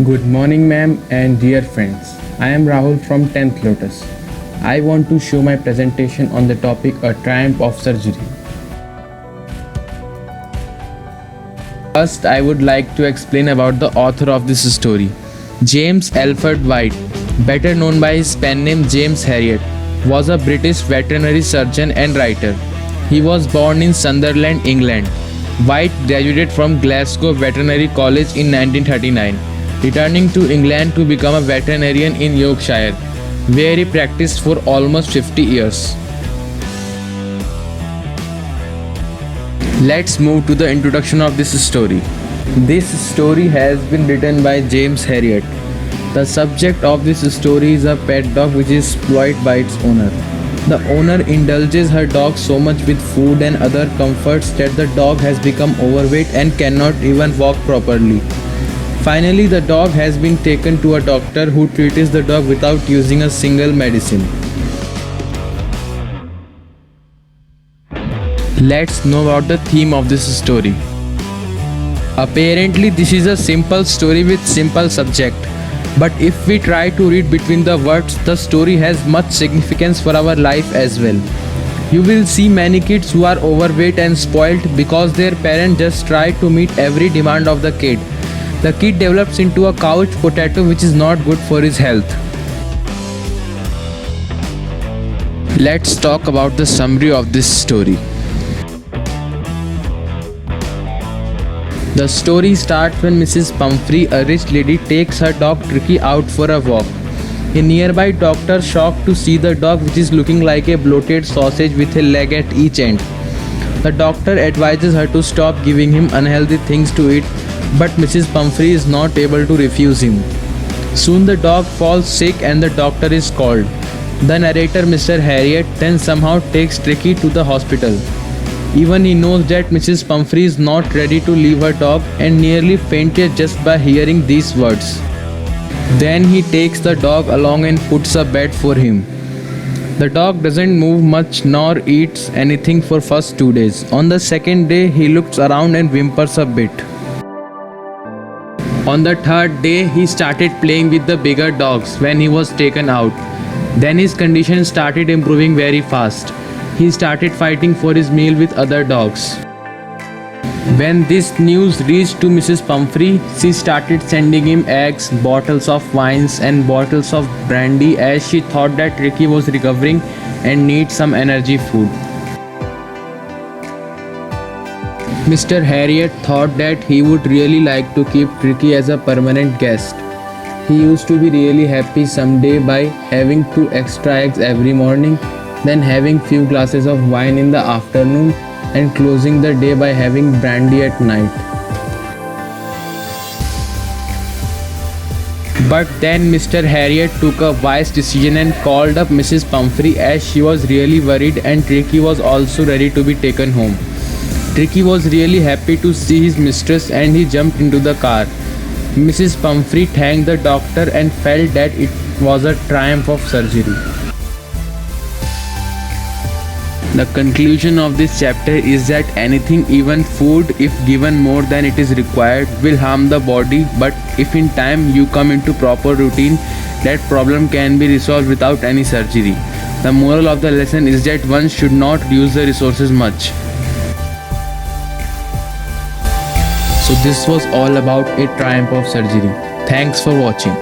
Good morning, ma'am, and dear friends. I am Rahul from 10th Lotus. I want to show my presentation on the topic A Triumph of Surgery. First, I would like to explain about the author of this story. James Alfred White, better known by his pen name James Herriot, was a British veterinary surgeon and writer. He was born in Sunderland, England. White graduated from Glasgow Veterinary College in 1939, returning to England to become a veterinarian in Yorkshire, where he practiced for almost 50 years. Let's move to the introduction of this story. This story has been written by James Herriot. The subject of this story is a pet dog which is spoiled by its owner. The owner indulges her dog so much with food and other comforts that the dog has become overweight and cannot even walk properly. Finally, the dog has been taken to a doctor who treats the dog without using a single medicine. Let's know about the theme of this story. Apparently, this is a simple story with simple subject. But if we try to read between the words, the story has much significance for our life as well. You will see many kids who are overweight and spoiled because their parents just try to meet every demand of the kid. The kid develops into a couch potato which is not good for his health. Let's talk about the summary of this story. The story starts when Mrs. Pumphrey, a rich lady, takes her dog Tricky out for a walk. A nearby doctor, shocked to see the dog which is looking like a bloated sausage with a leg at each end. The doctor advises her to stop giving him unhealthy things to eat, but Mrs. Pumphrey is not able to refuse him. Soon the dog falls sick and the doctor is called. The narrator, Mr. Herriot, then somehow takes Tricky to the hospital. Even he knows that Mrs. Pumphrey is not ready to leave her dog and nearly fainted just by hearing these words. Then he takes the dog along and puts a bed for him. The dog doesn't move much nor eats anything for first 2 days. On the second day, he looks around and whimpers a bit. On the third day, he started playing with the bigger dogs when he was taken out. Then his condition started improving very fast. He started fighting for his meal with other dogs. When this news reached to Mrs. Pumphrey, she started sending him eggs, bottles of wines and bottles of brandy as she thought that Tricky was recovering and needs some energy food. Mr. Herriot thought that he would really like to keep Tricky as a permanent guest. He used to be really happy someday by having 2 extra eggs every morning, then having few glasses of wine in the afternoon and closing the day by having brandy at night. But then Mr. Herriot took a wise decision and called up Mrs. Pumphrey as she was really worried and Tricky was also ready to be taken home. Tricky was really happy to see his mistress and he jumped into the car. Mrs. Pumphrey thanked the doctor and felt that it was a triumph of surgery. The conclusion of this chapter is that anything, even food, if given more than it is required, will harm the body, but if in time you come into proper routine, that problem can be resolved without any surgery. The moral of the lesson is that one should not use the resources much. So this was all about A Triumph of Surgery. Thanks for watching.